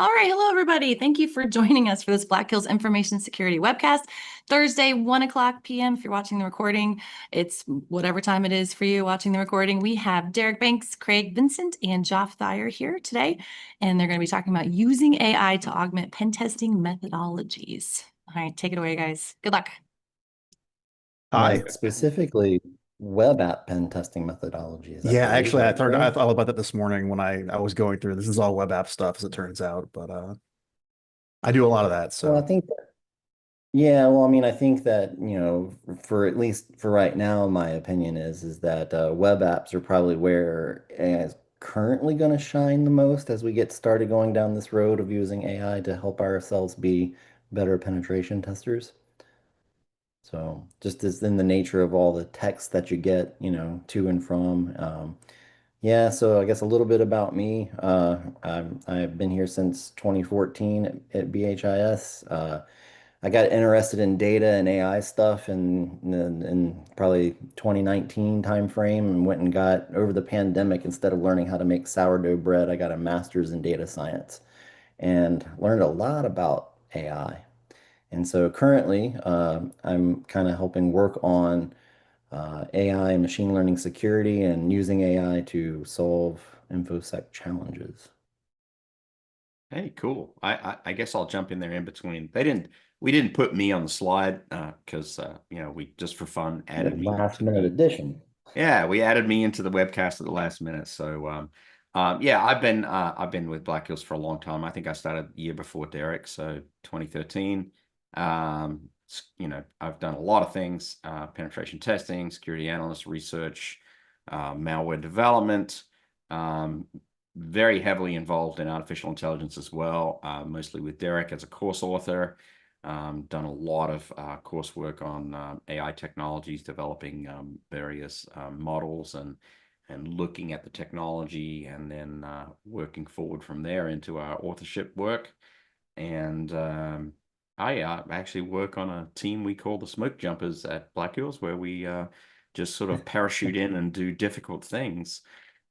All right. Hello, everybody. Thank you for joining us for this Black Hills Information Security Webcast, Thursday, 1 o'clock p.m. If you're watching the recording, it's whatever time it is for you watching the recording. We have Derek Banks, Craig Vincent, and Joff Thayer here today, and they're going to be talking about using AI to augment pen testing methodologies. All right, take it away, guys. Good luck. Hi. Like specifically WebApp pen testing methodologies, I Yeah, believe, actually, right, I Craig? thought about that this morning when I was going through. This is all web app stuff, as it turns out, but I do a lot of that. Well, I So think yeah, well, I mean, I think that, for at least for right now, my opinion is that web apps are probably where AI is currently going to shine the most as we get started going down this road of using AI to help ourselves be better penetration testers. So just as in the nature of all the text that you get, to and from. Yeah, so I guess a little bit about me. I've been here since 2014 at BHIS. I got interested in data and AI stuff in probably 2019 timeframe and went and got over the pandemic, instead of learning how to make sourdough bread, I got a master's in data science and learned a lot about AI. And so currently, I'm kind of helping work on AI and machine learning security and using AI to solve InfoSec challenges. Hey, cool. I guess I'll jump in there in between. We didn't put me on the slide because we just for fun The added me last into minute the addition. yeah, we added me into the webcast at the last minute. So yeah, I've been with Black Hills for a long time. I think I started the year before Derek, so 2013. I've done a lot of things: penetration testing, security analyst research, malware development. Um, Very heavily involved in artificial intelligence as well, mostly with Derek as a course author. Done a lot of coursework on AI technologies, developing various models and looking at the technology, and then working forward from there into our authorship work. And I actually work on a team we call the Smoke Jumpers at Black Hills, where we just sort of parachute in and do difficult things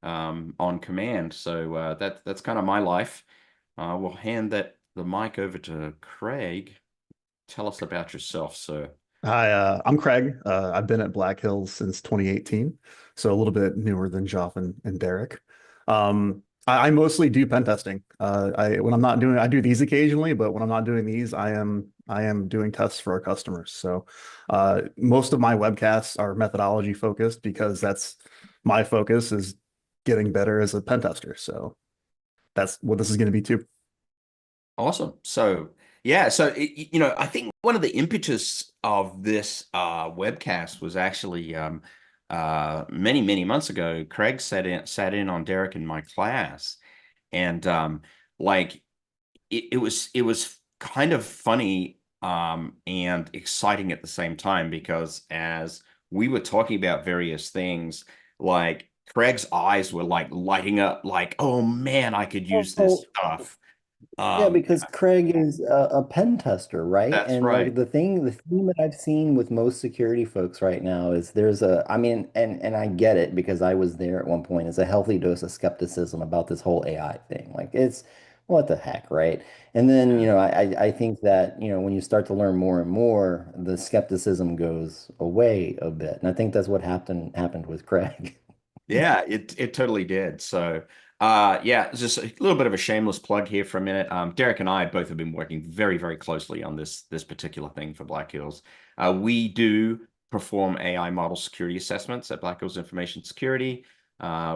on command. So that's kind of my life. We'll hand the mic over to Craig. Tell us about yourself, sir. hi, I'm Craig. I've been at Black Hills since 2018, so a little bit newer than Joff and Derek. I mostly do pen testing. When I'm not doing, I do these occasionally, but when I'm not doing these, I am doing tests for our customers. So most of my webcasts are methodology focused because that's my focus is getting better as a pen tester. So that's what this is going to be too. Awesome. So yeah, so I think one of the impetus of this webcast was actually many months ago. Craig sat in on Derek in my class, and like it was kind of funny and exciting at the same time, because as we were talking about various things, like Craig's eyes were like lighting up, like, oh man, I could use this Oh, stuff. yeah, Um, because Craig is a pen tester, right? that's And like right. the theme that I've seen with most security folks right now is I mean, and I get it because I was there at one point, is a healthy dose of skepticism about this whole AI thing. Like it's what the heck, right? And then, Yeah. I think that, when you start to learn more and more, the skepticism goes away a bit. And I think that's what happened with Craig. Yeah, it totally did. So, yeah, just a little bit of a shameless plug here for a minute. Derek and I both have been working very closely on this particular thing for Black Hills. We do perform AI model security assessments at Black Hills Information Security.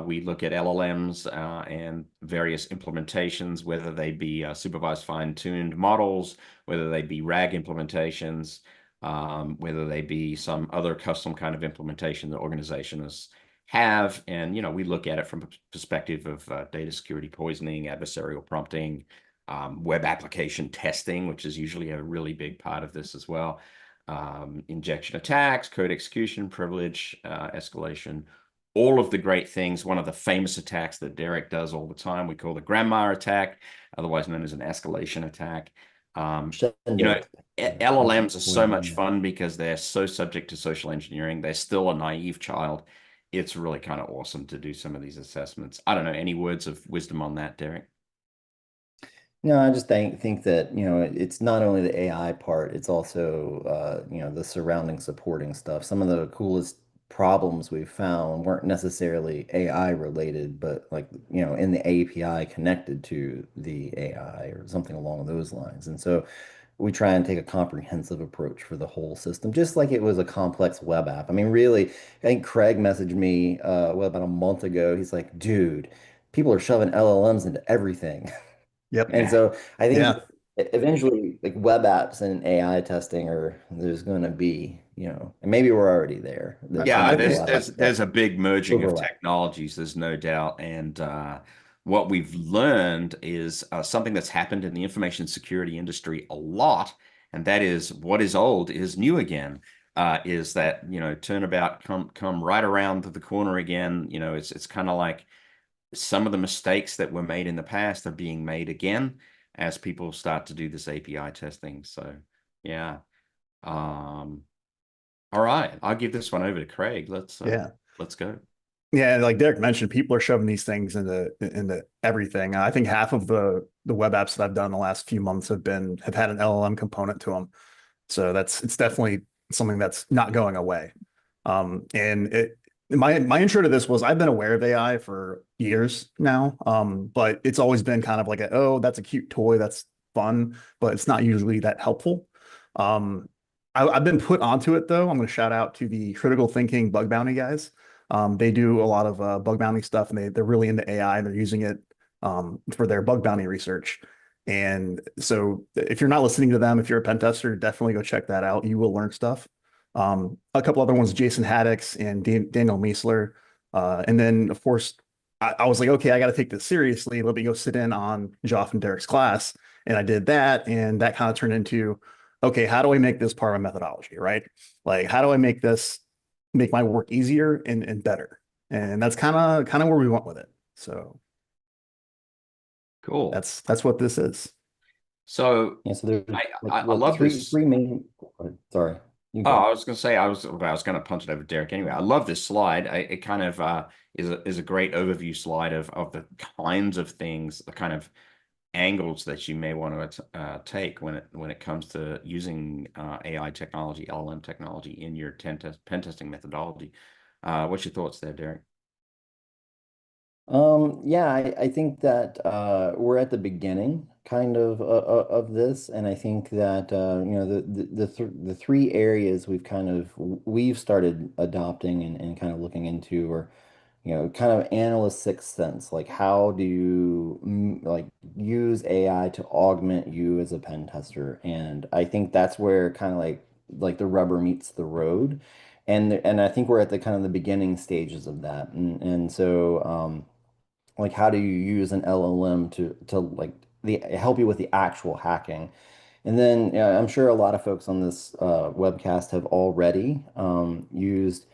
We look at LLMs and various implementations, whether they be supervised fine-tuned models, whether they be RAG implementations, whether they be some other custom kind of implementation the organization have. And we look at it from a perspective of data security poisoning, adversarial prompting, web application testing, which is usually a really big part of this as well, injection attacks, code execution, privilege escalation, all of the great things. One of the famous attacks that Derek does all the time, we call the grandma attack, otherwise known as an escalation attack. You know, Shindig. LLMs are so much Yeah. fun because they're so subject to social engineering. They're still a naive child. It's really kind of awesome to do some of these assessments. I don't know, any words of wisdom on that, Derek? No, I just think that, it's not only the AI part, it's also, the surrounding supporting stuff. Some of the coolest problems we've found weren't necessarily AI related, but like, in the API connected to the AI or something along those lines. And so we try and take a comprehensive approach for the whole system, just like it was a complex web app. I mean, really, I think Craig messaged me, about a month ago. He's like, dude, people are shoving LLMs into everything. Yep. And so I think Yeah. eventually, like web apps and AI testing there's going to be, and maybe we're already there. There's going Yeah, to be a think there's lot of there's a big merging of overlap. technologies, there's no doubt. And what we've learned is something that's happened in the information security industry a lot, and that is what is old is new again. Is that, turnabout come right around the corner again. It's kind of like some of the mistakes that were made in the past are being made again as people start to do this API testing. So yeah. Um, all right, I'll give this one over to Craig. Yeah. Let's go. Yeah, like Derek mentioned, people are shoving these things into everything. I think half of the web apps that I've done the last few months have had an LLM component to them. So it's definitely something that's not going away. And my intro to this was I've been aware of AI for years now, but it's always been kind of like oh, that's a cute toy, that's fun, but it's not usually that helpful. Um, I've been put onto it though. I'm going to shout out to the critical thinking bug bounty guys. They do a lot of bug bounty stuff, and they're really into AI. They're using it for their bug bounty research. And so, if you're not listening to them, if you're a pen tester, definitely go check that out. You will learn stuff. A couple other ones, Jason Haddix and Daniel Miesler. And then, of course, I was like, okay, I got to take this seriously. Let me go sit in on Joff and Derek's class. And I did that. And that kind of turned into, okay, how do I make this part of my methodology, right? Like, how do I make my work easier and better? And that's kind of where we went with it. So Cool. that's what this is. So Yeah, so there's I love three this. three main. Sorry, you Oh, I go. was going to say I was going to punt it over to Derek anyway. I love this slide. It kind of is a great overview slide of the kinds of things, the kind of angles that you may want to take when it comes to using AI technology, LLM technology in your pen testing methodology. What's your thoughts there, Derek? Yeah, I think that we're at the beginning kind of this, and I think that the three areas we've started adopting and kind of looking into are, kind of analyst sixth sense, like how do you like use AI to augment you as a pen tester, and I think that's where kind of like the rubber meets the road, and I think we're at the kind of the beginning stages of that, and so. Like how do you use an LLM to like the help you with the actual hacking? And then I'm sure a lot of folks on this webcast have already used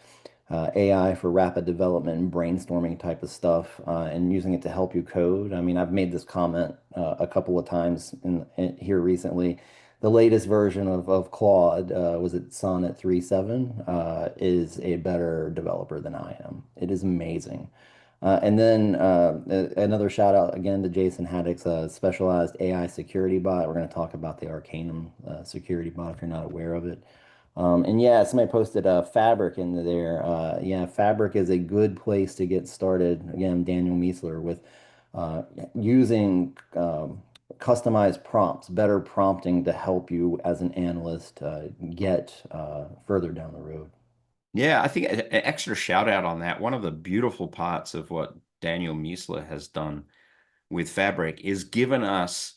AI for rapid development and brainstorming type of stuff, and using it to help you code. I mean, I've made this comment a couple of times here recently. The latest version of Claude, was it Sonnet 3.7, is a better developer than I am. It is amazing. And then another shout out again to Jason Haddock's specialized AI security bot. We're going to talk about the Arcanum security bot if you're not aware of it. And yeah, somebody posted Fabric into there. Yeah, Fabric is a good place to get started. Again, Daniel Miesler with using customized prompts, better prompting to help you as an analyst get further down the road. Yeah, I think an extra shout out on that. One of the beautiful parts of what Daniel Miesler has done with Fabric is given us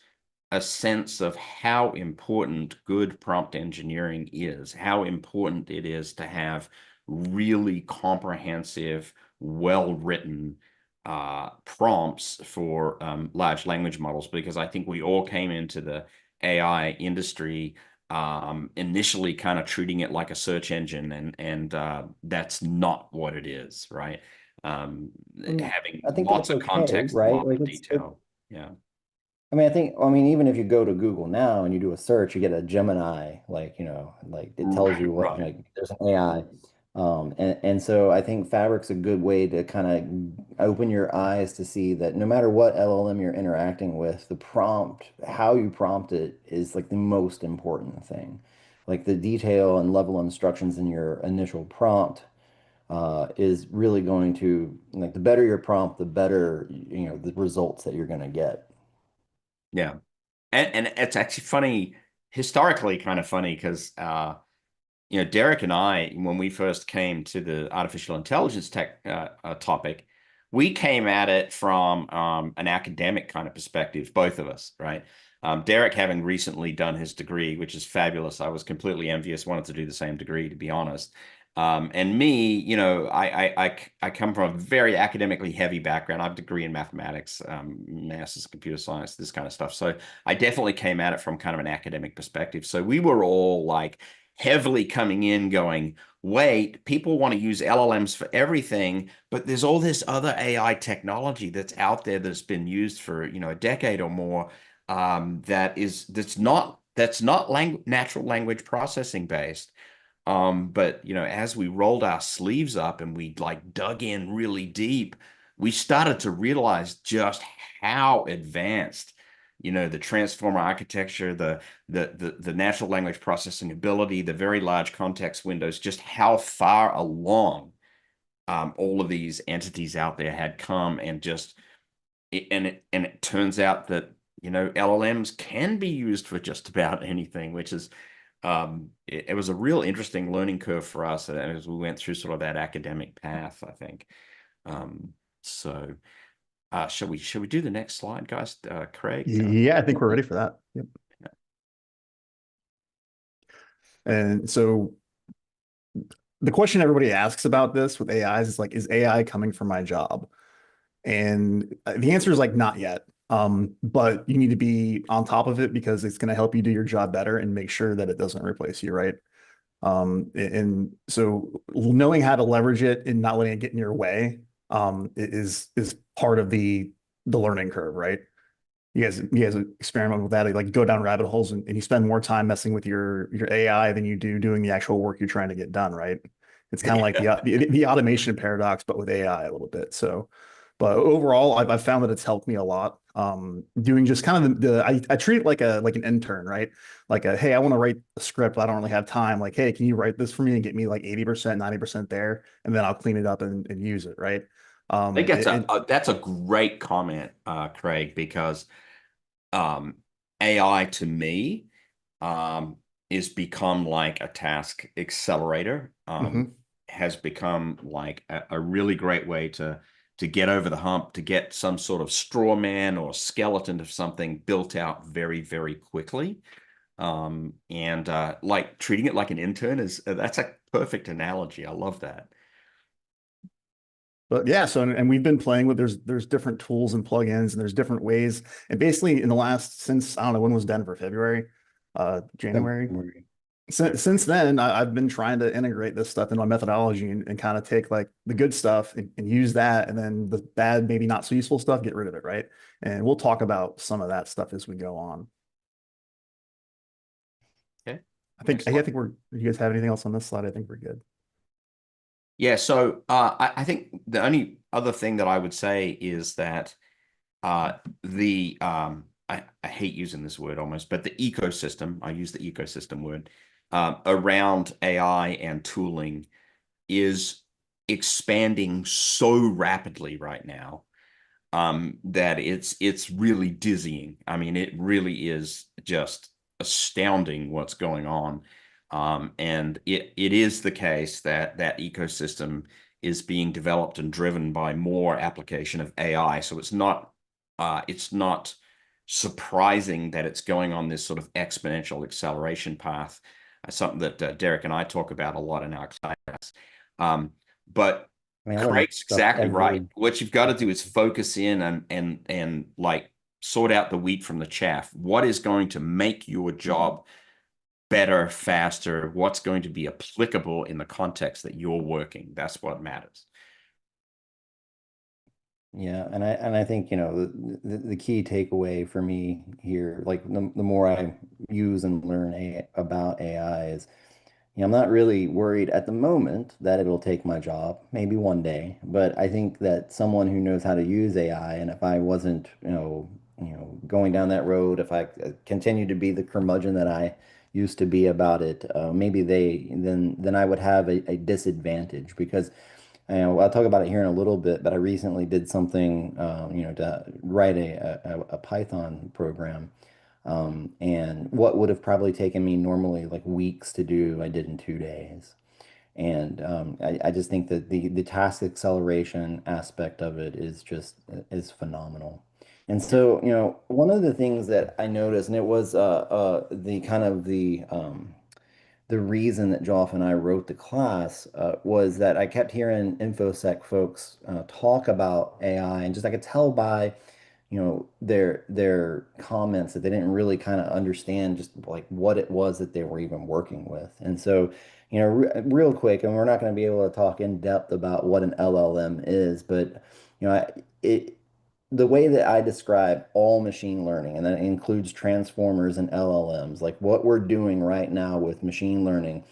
a sense of how important good prompt engineering is, how important it is to have really comprehensive, well-written prompts for large language models, because I think we all came into the AI industry initially kind of treating it like a search engine, and that's not what it is, right? Having I think lots that's of okay, context, right? lots Like of detail. Yeah. I mean, even if you go to Google now and you do a search, you get a Gemini, like, like it tells Right, you what, right. like, there's an AI. And so I think Fabric's a good way to kind of open your eyes to see that no matter what LLM you're interacting with, the prompt, how you prompt it is like the most important thing. Like the detail and level of instructions in your initial prompt is really going to, like, the better your prompt, the better, the results that you're going to get. Yeah. And it's actually funny, historically kind of funny, because Derek and I, when we first came to the artificial intelligence tech topic, we came at it from an academic kind of perspective, both of us, right? Derek having recently done his degree, which is fabulous. I was completely envious, wanted to do the same degree, to be honest. And me, I come from a very academically heavy background. I have a degree in mathematics, master's in computer science, this kind of stuff. So I definitely came at it from kind of an academic perspective. So we were all like heavily coming in going, wait, people want to use LLMs for everything, but there's all this other AI technology that's out there that's been used for, a decade or more, that's not natural language processing based. But as we rolled our sleeves up and we like dug in really deep, we started to realize just how advanced, the transformer architecture, the natural language processing ability, the very large context windows, just how far along all of these entities out there had come, and it turns out that LLMs can be used for just about anything, which is it was a real interesting learning curve for us as we went through sort of that academic path, I think. So should we do the next slide, guys? Craig? Yeah, I think we're ready for that. Yep. And so the question everybody asks about this with AIs is like, is AI coming for my job? And the answer is like, not yet. But you need to be on top of it because it's going to help you do your job better and make sure that it doesn't replace you, right? And so knowing how to leverage it and not letting it get in your way is part of the learning curve, right? You guys experiment with that, like go down rabbit holes and you spend more time messing with your AI than you do doing the actual work you're trying to get done, right? It's kind of like the automation paradox, but with AI a little bit. So, but overall, I've found that it's helped me a lot. Doing just kind of I treat it like an intern, right? Like hey, I want to write a script, but I don't really have time. Like, hey, can you write this for me and get me like 80%, 90% there, and then I'll clean it up and use it, right? I think that's a great comment, Craig, because AI to me is become like a task accelerator. Has become like a really great way to get over the hump, to get some sort of straw man or skeleton of something built out very, very quickly. And like treating it like an intern that's a perfect analogy. I love that. But yeah, so and we've been playing with there's different tools and plugins and there's different ways. And basically in the last since I don't know when was Denver, February, January. Since then, I've been trying to integrate this stuff into my methodology and kind of take like the good stuff and use that, and then the bad, maybe not so useful stuff, get rid of it, right? And we'll talk about some of that stuff as we go on. Okay. I think you guys have anything else on this slide? I think we're good. Yeah, so I think the only other thing that I would say is that I hate using this word almost, but the ecosystem, I use the ecosystem word, around AI and tooling is expanding so rapidly right now, that it's really dizzying. I mean, it really is just astounding what's going on. And it is the case that that ecosystem is being developed and driven by more application of AI. So it's not surprising that it's going on this sort of exponential acceleration path, something that Derek and I talk about a lot in our class. But I mean, I learn Craig's stuff exactly every right. What you've got to do is focus in and like sort out the wheat from the chaff. What is going to make your job better, faster? What's going to be applicable in the context that you're working? That's what matters. Yeah, and I think, the key takeaway for me here, like the more I use and learn about AI is I'm not really worried at the moment that it'll take my job, maybe one day, but I think that someone who knows how to use AI, and if I wasn't, going down that road, if I continued to be the curmudgeon that I used to be about it, maybe then I would have a disadvantage because I'll talk about it here in a little bit, but I recently did something, to write a Python program. And what would have probably taken me normally like weeks to do, I did in 2 days. And I just think that the task acceleration aspect of it is phenomenal. And so, one of the things that I noticed, and it was the kind of the reason that Joff and I wrote the class was that I kept hearing InfoSec folks talk about AI, and just I could tell by their comments that they didn't really kind of understand just like what it was that they were even working with. And so, real quick, and we're not going to be able to talk in depth about what an LLM is, but it the way that I describe all machine learning, and that includes transformers and LLMs, like what we're doing right now with machine learning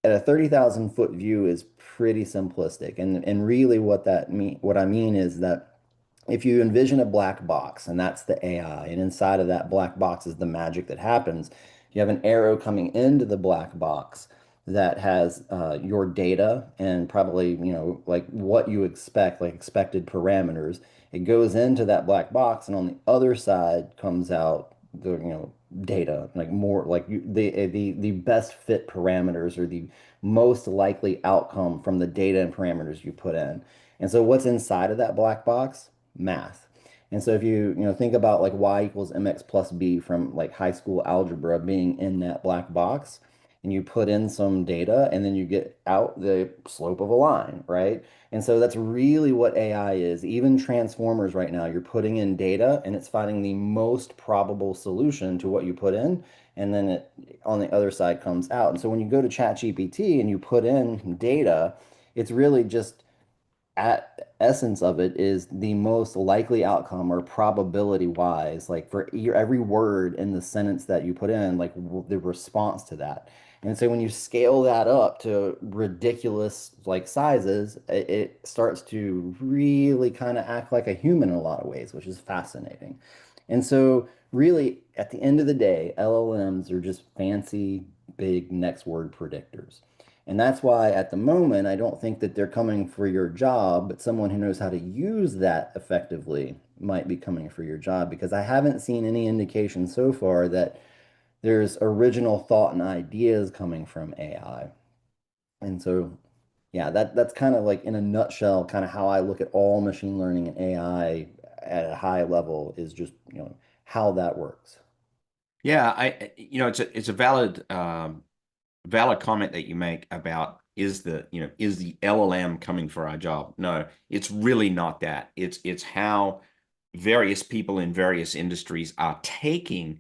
at a 30,000 foot view is pretty simplistic. And really what I mean is that if you envision a black box, and that's the AI, and inside of that black box is the magic that happens, you have an arrow coming into the black box that has your data and probably, like what you expect, like expected parameters. It goes into that black box, and on the other side comes out the, data, like more like the best fit parameters or the most likely outcome from the data and parameters you put in. And so what's inside of that black box? Math. And so if you think about like y equals mx plus b from like high school algebra being in that black box, and you put in some data and then you get out the slope of a line, right? And so that's really what AI is. Even transformers right now, you're putting in data and it's finding the most probable solution to what you put in, and then it on the other side comes out. And so when you go to ChatGPT and you put in data, it's really just at essence of it is the most likely outcome or probability wise, like for every word in the sentence that you put in, like the response to that. And so when you scale that up to ridiculous like sizes, it starts to really kind of act like a human in a lot of ways, which is fascinating. And so really at the end of the day, LLMs are just fancy big next word predictors. And that's why at the moment, I don't think that they're coming for your job, but someone who knows how to use that effectively might be coming for your job because I haven't seen any indication so far that there's original thought and ideas coming from AI. And so, yeah, that's kind of like in a nutshell, kind of how I look at all machine learning and AI at a high level is just, how that works. Yeah, it's a valid comment that you make about is the LLM coming for our job? No, it's really not that. It's how various people in various industries are taking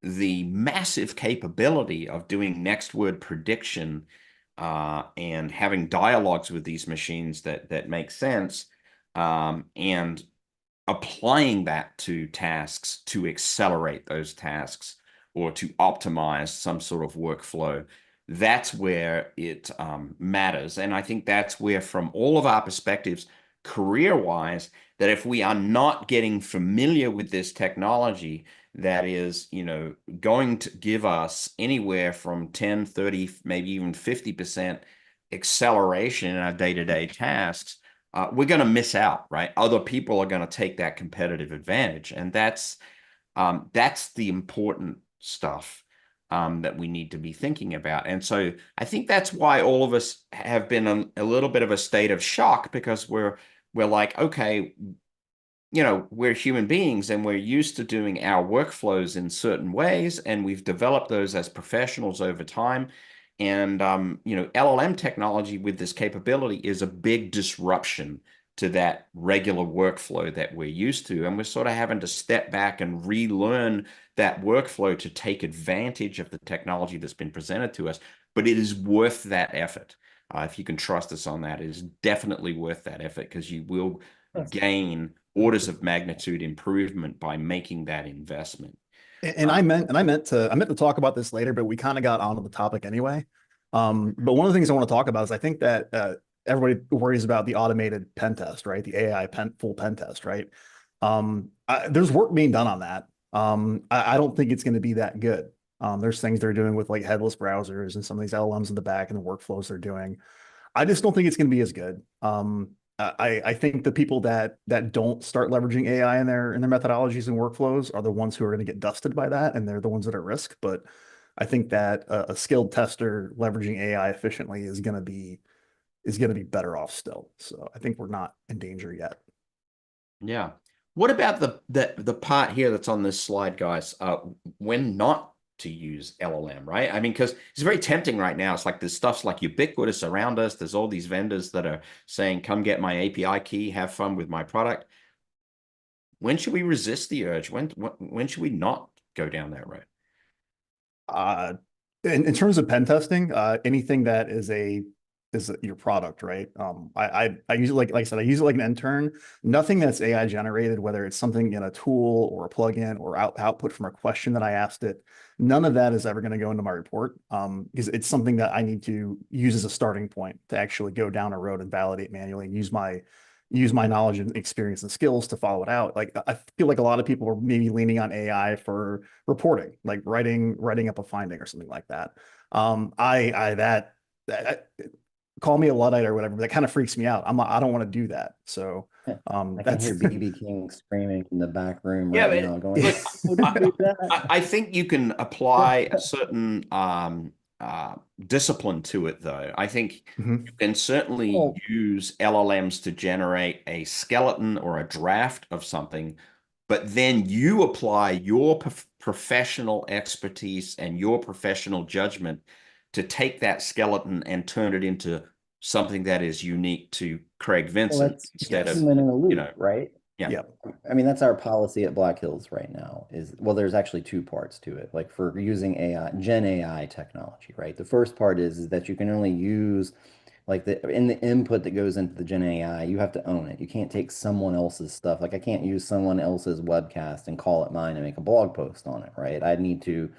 the massive capability of doing next word prediction and having dialogues with these machines that make sense, and applying that to tasks to accelerate those tasks or to optimize some sort of workflow. That's where it matters. And I think that's where, from all of our perspectives, career-wise, that if we are not getting familiar with this technology that is, going to give us anywhere from 10, 30, maybe even 50% acceleration in our day-to-day tasks, we're going to miss out, right? Other people are going to take that competitive advantage. And that's the important stuff that we need to be thinking about. And so I think that's why all of us have been a little bit of a state of shock, because we're like, okay, we're human beings and we're used to doing our workflows in certain ways, and we've developed those as professionals over time. And, LLM technology with this capability is a big disruption to that regular workflow that we're used to. And we're sort of having to step back and relearn that workflow to take advantage of the technology that's been presented to us. But it is worth that effort. If you can trust us on that, it is definitely worth that effort, because you will gain orders of magnitude improvement by making that investment. And I meant to talk about this later, but we kind of got onto the topic anyway. But one of the things I want to talk about is I think that everybody worries about the automated pen test, right? The AI full pen test, right? There's work being done on that. I don't think it's going to be that good. There's things they're doing with like headless browsers and some of these LLMs in the back and the workflows they're doing. I just don't think it's going to be as good. I think the people that don't start leveraging AI in their methodologies and workflows are the ones who are going to get dusted by that, and they're the ones that are at risk. But I think that a skilled tester leveraging AI efficiently is going to be better off still. So I think we're not in danger yet. Yeah. What about the part here that's on this slide, guys? When not to use LLM, right? I mean, because it's very tempting right now. It's like this stuff's like ubiquitous around us. There's all these vendors that are saying, come get my API key, have fun with my product. When should we resist the urge? When should we not go down that road? In terms of pen testing, anything that is your product, right? I use it like I said, I use it like an intern. Nothing that's AI generated, whether it's something in a tool or a plugin or output from a question that I asked it, none of that is ever going to go into my report, because it's something that I need to use as a starting point to actually go down a road and validate manually and use my knowledge and experience and skills to follow it out. Like I feel like a lot of people are maybe leaning on AI for reporting, like writing up a finding or something like that. That call me a Luddite or whatever, but that kind of freaks me out. I don't want to do that. So I can hear BB King screaming in the back room Yeah, right but now, going, look, "How do you do that?" I think you can apply a certain discipline to it, though. I think Mhm. you can certainly Well, use LLMs to generate a skeleton or a draft of something, but then you apply your professional expertise and your professional judgment to take that skeleton and turn it into something that is unique to Craig Vincent that's instead of, human in a you loop, know, right? yeah. Yep. I mean, that's our policy at Black Hills right now is, well, there's actually two parts to it. Like for using AI, Gen AI technology, right? The first part is that you can only use like in the input that goes into the Gen AI, you have to own it. You can't take someone else's stuff. Like I can't use someone else's webcast and call it mine and make a blog post on it, right? I need to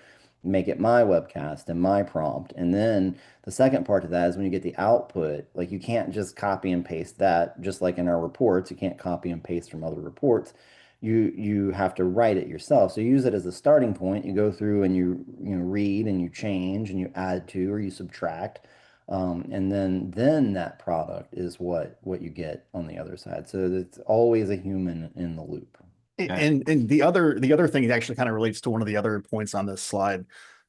make it my webcast and my prompt. And then the second part of that is when you get the output, like you can't just copy and paste that, just like in our reports, you can't copy and paste from other reports. You have to write it yourself. So you use it as a starting point. You go through and you read and you change and you add to or you subtract. And then that product is what you get on the other side. So it's always a human in the loop. And the other thing actually kind of relates to one of the other points on this slide,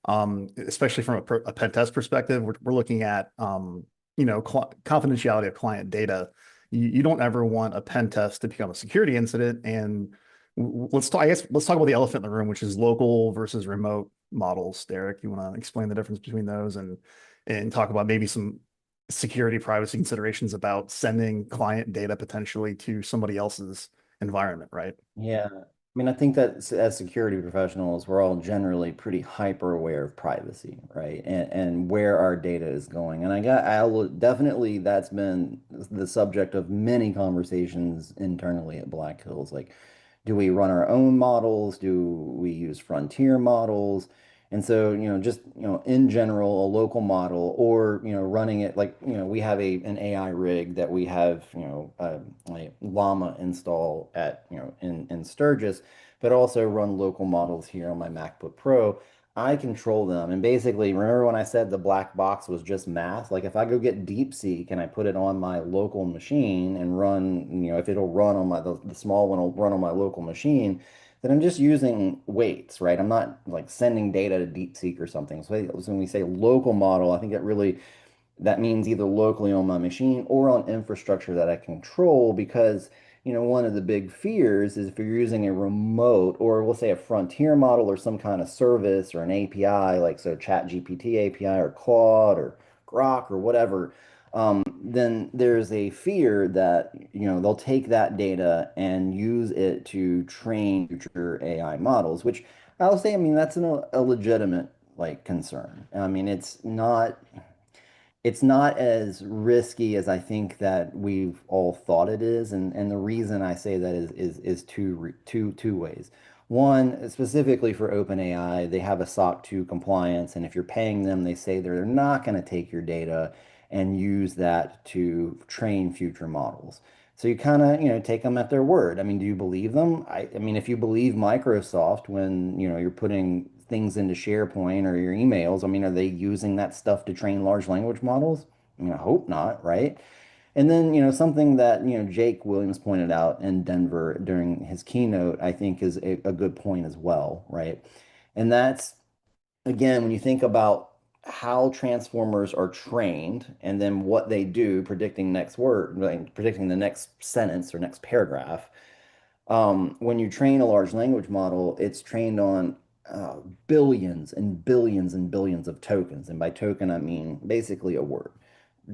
especially from a pen test perspective. We're looking at confidentiality of client data. You don't ever want a pen test to become a security incident. And let's talk. I guess let's talk about the elephant in the room, which is local versus remote models. Derek, you want to explain the difference between those and talk about maybe some security privacy considerations about sending client data potentially to somebody else's environment, right? Yeah. I mean, I think that as security professionals, we're all generally pretty hyper aware of privacy, right? And where our data is going. And I'll definitely, that's been the subject of many conversations internally at Black Hills. Like, do we run our own models? Do we use frontier models? And so, just, in general, a local model or, running it like, we have an AI rig that we have, a Llama install at, in Sturgis, but also run local models here on my MacBook Pro. I control them. And basically, remember when I said the black box was just math? Like if I go get DeepSeek and I put it on my local machine and run, if it'll run on the small one will run on my local machine, then I'm just using weights, right? I'm not like sending data to DeepSeek or something. So when we say local model, I think that means either locally on my machine or on infrastructure that I control because, one of the big fears is if you're using a remote or we'll say a frontier model or some kind of service or an API, like so ChatGPT API or Claude or Grok or whatever, then there's a fear that, they'll take that data and use it to train future AI models, which I'll say, I mean, that's a legitimate like concern. I mean, it's not as risky as I think that we've all thought it is, and the reason I say that is two ways. One, specifically for OpenAI, they have a SOC 2 compliance, and if you're paying them, they say they're not going to take your data and use that to train future models. So you kind of, take them at their word. I mean, do you believe them? I mean, if you believe Microsoft when, you're putting things into SharePoint or your emails, I mean, are they using that stuff to train large language models? I mean, I hope not, right? And then, something that, Jake Williams pointed out in Denver during his keynote, I think is a good point as well, right? And that's, again, when you think about how transformers are trained and then what they do, predicting next word, like predicting the next sentence or next paragraph, when you train a large language model, it's trained on billions and billions and billions of tokens. And by token, I mean basically a word,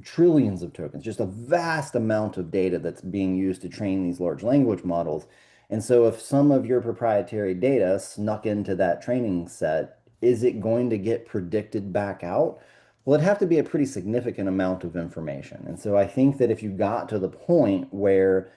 trillions of tokens, just a vast amount of data that's being used to train these large language models. And so if some of your proprietary data snuck into that training set, is it going to get predicted back out? Well, it'd have to be a pretty significant amount of information. And so I think that if you got to the point where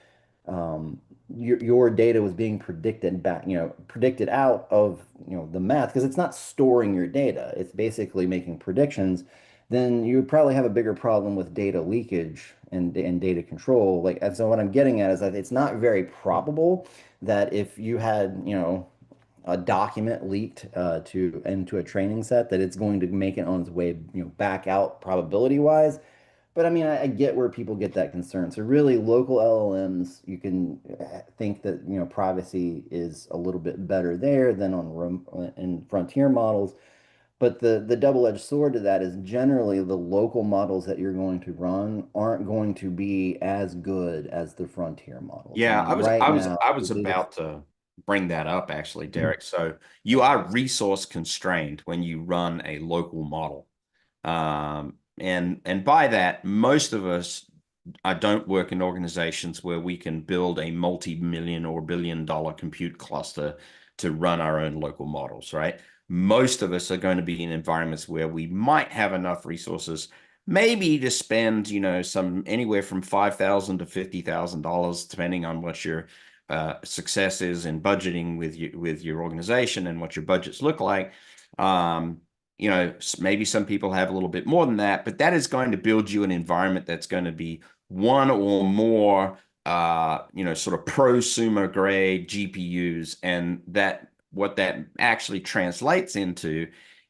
your data was being predicted back, predicted out of, the math, because it's not storing your data, it's basically making predictions, then you would probably have a bigger problem with data leakage and data control. Like, and so what I'm getting at is that it's not very probable that if you had, a document leaked to into a training set, that it's going to make it on its way, back out probability wise. But I mean, I get where people get that concern. So really, local LLMs, you can think that, privacy is a little bit better there than in frontier models. But the double-edged sword to that is generally the local models that you're going to run aren't going to be as good as the frontier models. I Yeah, mean, right now, I the was biggest. about to bring that up actually, Derek. So you are resource constrained when you run a local model. And by that, most of us don't work in organizations where we can build a multi-million or billion-dollar compute cluster to run our own local models, right? Most of us are going to be in environments where we might have enough resources, maybe to spend, some anywhere from $5,000 to $50,000, depending on what your success is in budgeting with your organization and what your budgets look like. Maybe some people have a little bit more than that, but that is going to build you an environment that's going to be one or more, sort of prosumer grade GPUs. And that what that actually translates into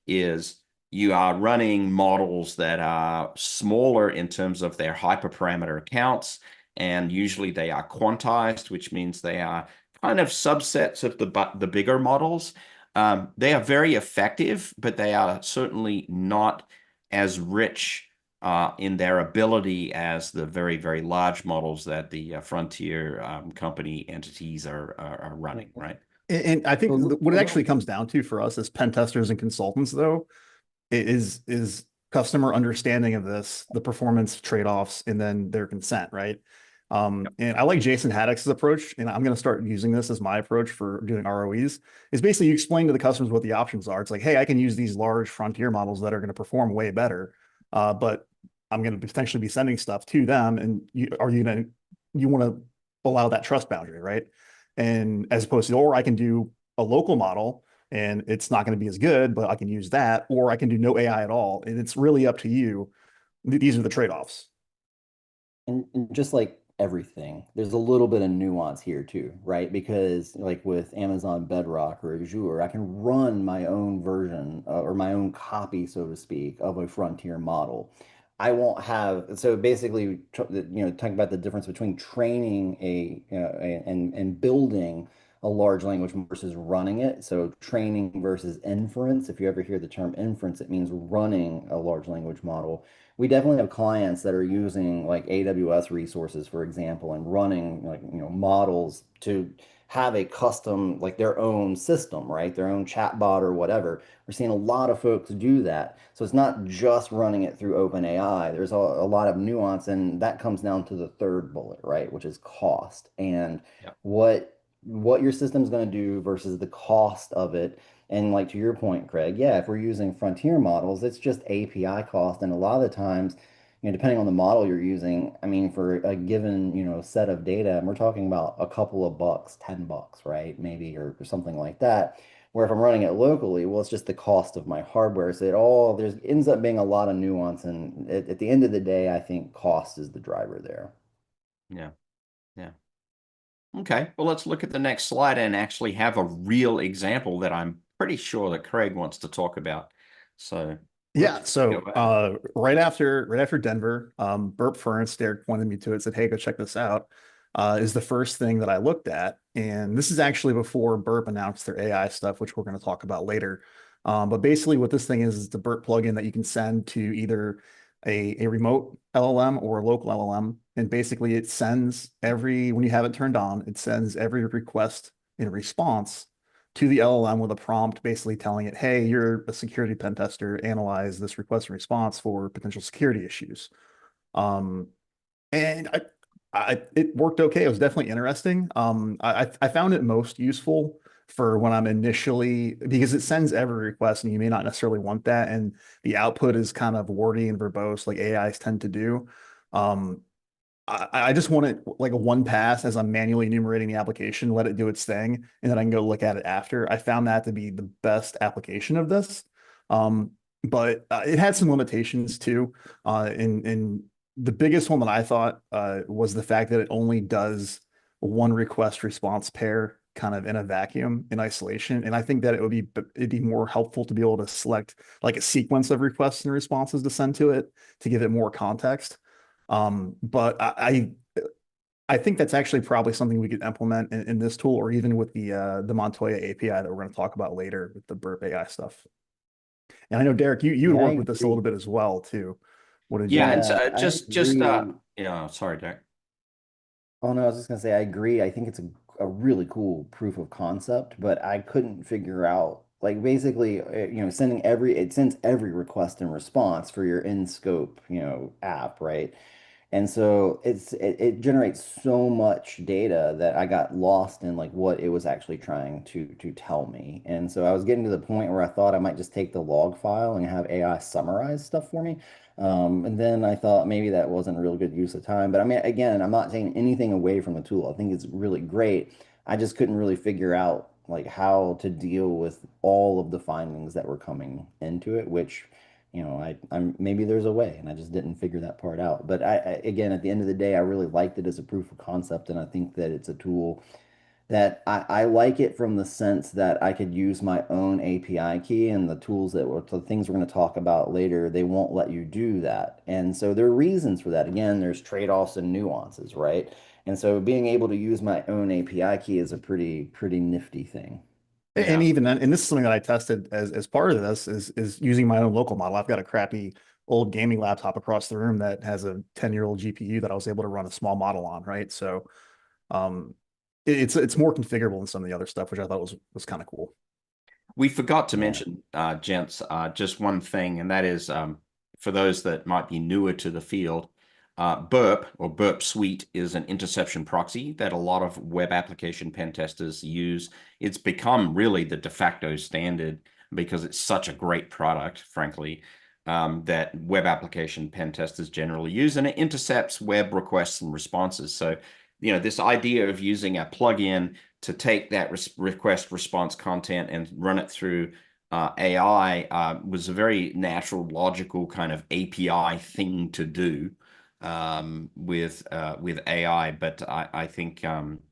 is you are running models that are smaller in terms of their hyperparameter accounts. And usually they are quantized, which means they are kind of subsets of the bigger models. They are very effective, but they are certainly not as rich in their ability as the very, very large models that the frontier company entities are running, right? And I think Well, what it actually comes down to for us as pen testers and consultants, though, is customer understanding of this, the performance trade-offs, and then their consent, right? And I like Jason Haddock's approach, and I'm going to start using this as my approach for doing ROEs. Is basically you explain to the customers what the options are. It's like, hey, I can use these large frontier models that are going to perform way better, but I'm going to potentially be sending stuff to them, and you want to allow that trust boundary, right? And as opposed to, or I can do a local model and it's not going to be as good, but I can use that, or I can do no AI at all, and it's really up to you. These are the trade-offs. And just like everything, there's a little bit of nuance here too, right? Because like with Amazon Bedrock or Azure, I can run my own version or my own copy, so to speak, of a frontier model. I won't have, so basically, talking about the difference between training and building a large language versus running it. So training versus inference. If you ever hear the term inference, it means running a large language model. We definitely have clients that are using like AWS resources, for example, and running like, models to have a custom, like their own system, right? Their own chatbot or whatever. We're seeing a lot of folks do that. So it's not just running it through OpenAI. There's a lot of nuance, and that comes down to the third bullet, right? Which is cost and Yeah. what your system's going to do versus the cost of it. And like to your point, Craig, yeah, if we're using frontier models, it's just API cost. And a lot of the times, depending on the model you're using, I mean, for a given, set of data, and we're talking about a couple of bucks, $10, right? Maybe, or something like that. Where if I'm running it locally, well, it's just the cost of my hardware. So there's ends up being a lot of nuance. And at the end of the day, I think cost is the driver there. Yeah. Yeah. Okay. Well, let's look at the next slide and actually have a real example that I'm pretty sure that Craig wants to talk about. So Yeah, let's so go ahead. right after Denver, Burp Furnace, Derek pointed me to it, said, "Hey, go check this out." Is the first thing that I looked at, and this is actually before Burp announced their AI stuff, which we're going to talk about later. But basically, what this thing is the Burp plugin that you can send to either a remote LLM or a local LLM, and basically it sends when you have it turned on, it sends every request in response to the LLM with a prompt basically telling it, "Hey, you're a security pen tester, analyze this request and response for potential security issues." Um, and it worked okay. It was definitely interesting. I found it most useful for when I'm initially, because it sends every request and you may not necessarily want that. And the output is kind of wordy and verbose like AIs tend to do. Um, I just want it like a one pass as I'm manually enumerating the application, let it do its thing, and then I can go look at it after. I found that to be the best application of this. Um, but it had some limitations too. And the biggest one that I thought was the fact that it only does one request response pair kind of in a vacuum in isolation. And I think that it'd be more helpful to be able to select like a sequence of requests and responses to send to it to give it more context. But I think that's actually probably something we could implement in this tool, or even with the Montoya API that we're going to talk about later with the Burp AI stuff. And I know Derek, you would Yeah, I work with this a little agree. bit as well too. What did Yeah. you? And so Yeah, I just agree. sorry, Derek. Oh no, I was just gonna say I agree. I think it's a really cool proof of concept, but I couldn't figure out like basically, it sends every request and response for your in scope, app, right? And so it generates so much data that I got lost in like what it was actually trying to tell me. And so I was getting to the point where I thought I might just take the log file and have AI summarize stuff for me. And then I thought maybe that wasn't a real good use of time. But I mean, again, I'm not taking anything away from the tool. I think it's really great. I just couldn't really figure out like how to deal with all of the findings that were coming into it, which I'm maybe there's a way, and I just didn't figure that part out. But again, at the end of the day, I really liked it as a proof of concept, and I think that it's a tool that I like it from the sense that I could use my own API key, and the tools the things we're going to talk about later, they won't let you do that. And so there are reasons for that. Again, there's trade-offs and nuances, right? And so being able to use my own API key is a pretty nifty thing. And Yeah. even then, and this is something that I tested as part of this is using my own local model. I've got a crappy old gaming laptop across the room that has a 10-year-old GPU that I was able to run a small model on, right? So um, it's more configurable than some of the other stuff, which I thought was kind of cool. We forgot to Yeah. mention, gents, just one thing, and that is for those that might be newer to the field, Burp or Burp Suite is an interception proxy that a lot of web application pen testers use. It's become really the de facto standard because it's such a great product, frankly, that web application pen testers generally use, and it intercepts web requests and responses. So, this idea of using a plugin to take that request response content and run it through AI was a very natural, logical kind of API thing to do with AI. But I think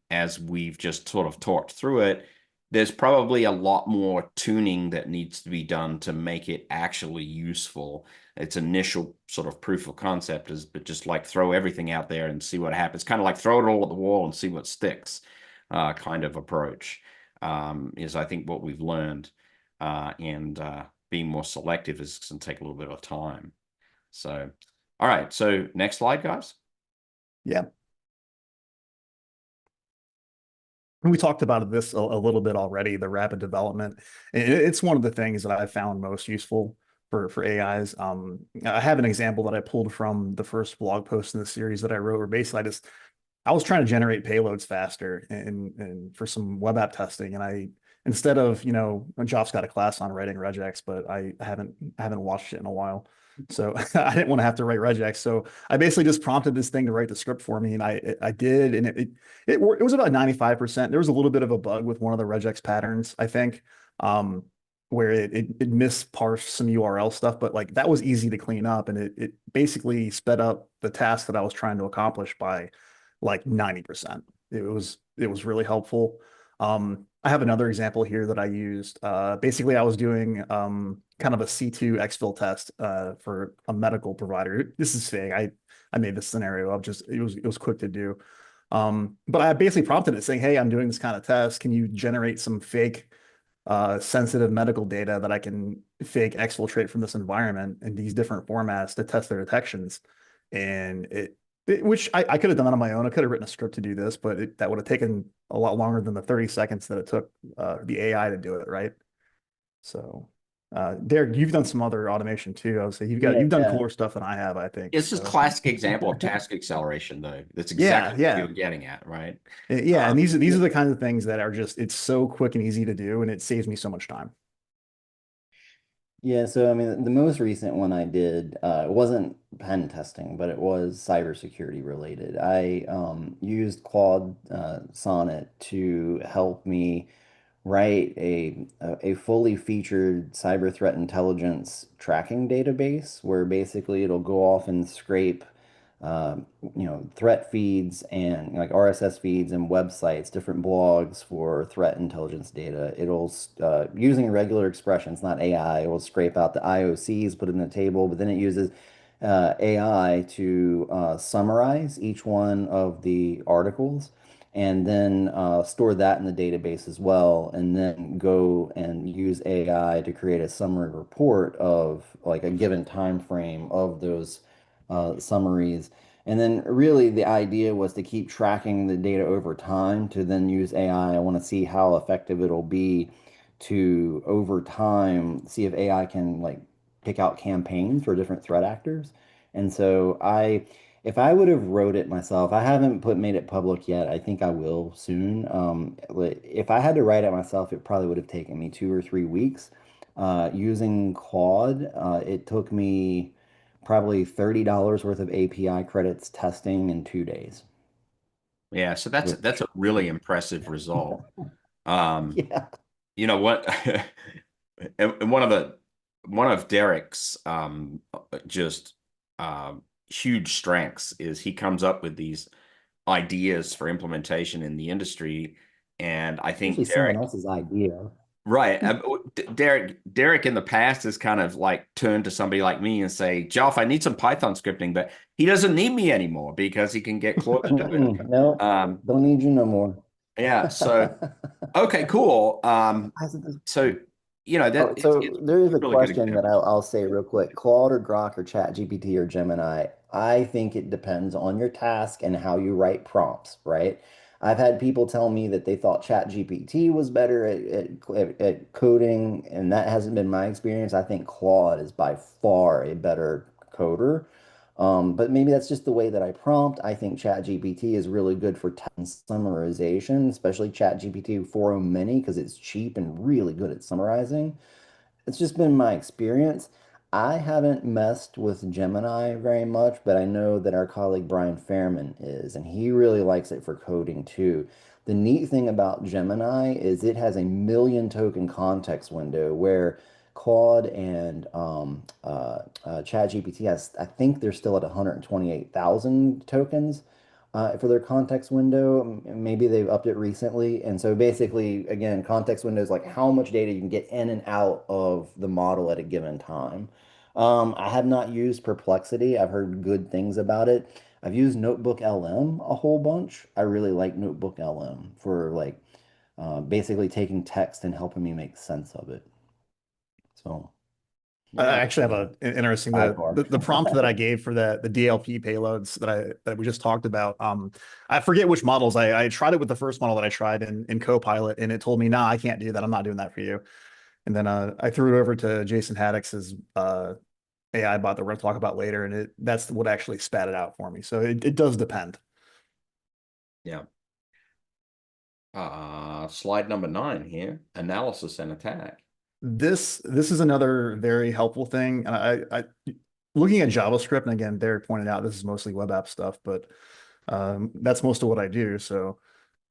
as we've just sort of talked through it, there's probably a lot more tuning that needs to be done to make it actually useful. Its initial sort of proof of concept is, but just like throw everything out there and see what happens. Kind of like throw it all at the wall and see what sticks kind of approach is I think what we've learned. And being more selective is going to take a little bit of time. So, all right. So next slide, guys. Yeah. We talked about this a little bit already, the rapid development. It's one of the things that I found most useful for AIs. I have an example that I pulled from the first blog post in the series that I wrote, where basically I was trying to generate payloads faster and for some web app testing, and I instead of, Job's got a class on writing regex, but I haven't watched it in a while. So I didn't want to have to write regex. So I basically just prompted this thing to write the script for me, and I did, and it was about 95%. There was a little bit of a bug with one of the regex patterns, I think, where it misparsed some URL stuff, but like that was easy to clean up, and it basically sped up the task that I was trying to accomplish by like 90%. It was really helpful. I have another example here that I used. Basically, I was doing kind of a C2 exfil test for a medical provider. This is fake. I made this scenario up. Just it was quick to do. But I basically prompted it saying, "Hey, I'm doing this kind of test. Can you generate some fake sensitive medical data that I can fake exfiltrate from this environment in these different formats to test their detections?" And which I could have done that on my own. I could have written a script to do this, but that would have taken a lot longer than the 30 seconds that it took the AI to do it, right? So, Derek, you've done some other automation too. I would say you've done Yeah. cooler stuff than I have, I think. It's just So, classic example of task acceleration, though. That's yeah, exactly what yeah, you're getting at, right? yeah. And these are the kinds of things that are just it's so quick and easy to do, and it saves me so much time. Yeah, so I mean, the most recent one I did, it wasn't pen testing, but it was cybersecurity related. I used Claude Sonnet to help me write a fully featured cyber threat intelligence tracking database where basically it'll go off and scrape threat feeds and like RSS feeds and websites, different blogs for threat intelligence data. It'll using regular expressions, not AI, it will scrape out the IOCs, put it in a table, but then it uses AI to summarize each one of the articles and then store that in the database as well, and then go and use AI to create a summary report of like a given time frame of those summaries. And then really the idea was to keep tracking the data over time to then use AI. I want to see how effective it'll be to over time see if AI can like pick out campaigns for different threat actors. And so if I would have wrote it myself, I haven't made it public yet. I think I will soon. If I had to write it myself, it probably would have taken me 2 or 3 weeks. Using Claude, it took me probably $30 worth of API credits testing in 2 days. Yeah, so that's Which, a really impressive result. Um, yeah. you know what? And one of Derek's just huge strengths is he comes up with these ideas for implementation in the industry, and I Usually think someone Derek, else's idea. right, Derek in the past has kind of like turned to somebody like me and say, "Joff, I need some Python scripting," but he doesn't need me anymore because he can get Claude to do it. No, don't need you no more. Yeah, so okay, cool. So that Oh, so it's there is a really good question that example. I'll say real quick. Claude or Grok or ChatGPT or Gemini? I think it depends on your task and how you write prompts, right? I've had people tell me that they thought ChatGPT was better at coding, and that hasn't been my experience. I think Claude is by far a better coder. But maybe that's just the way that I prompt. I think ChatGPT is really good for text summarization, especially ChatGPT 4.0 Mini, because it's cheap and really good at summarizing. It's just been my experience. I haven't messed with Gemini very much, but I know that our colleague Brian Fairman is, and he really likes it for coding too. The neat thing about Gemini is it has a million token context window where Claude and ChatGPT has, I think they're still at 128,000 tokens for their context window. Maybe they've upped it recently. And so basically, again, context window is like how much data you can get in and out of the model at a given time. I have not used Perplexity. I've heard good things about it. I've used Notebook LM a whole bunch. I really like Notebook LM for like basically taking text and helping me make sense of it. So, I Yeah, actually have an interesting sidebar. the prompt that I gave for the DLP payloads that we just talked about. I forget which models. I tried it with the first model that I tried in Copilot, and it told me, "Nah, I can't do that. I'm not doing that for you." And then I threw it over to Jason Haddox's AI bot that we're going to talk about later, and that's what actually spat it out for me. So it does depend. yeah. Slide number 9 here, analysis and attack. This is another very helpful thing. And I looking at JavaScript, and again, Derek pointed out this is mostly web app stuff, but that's most of what I do. So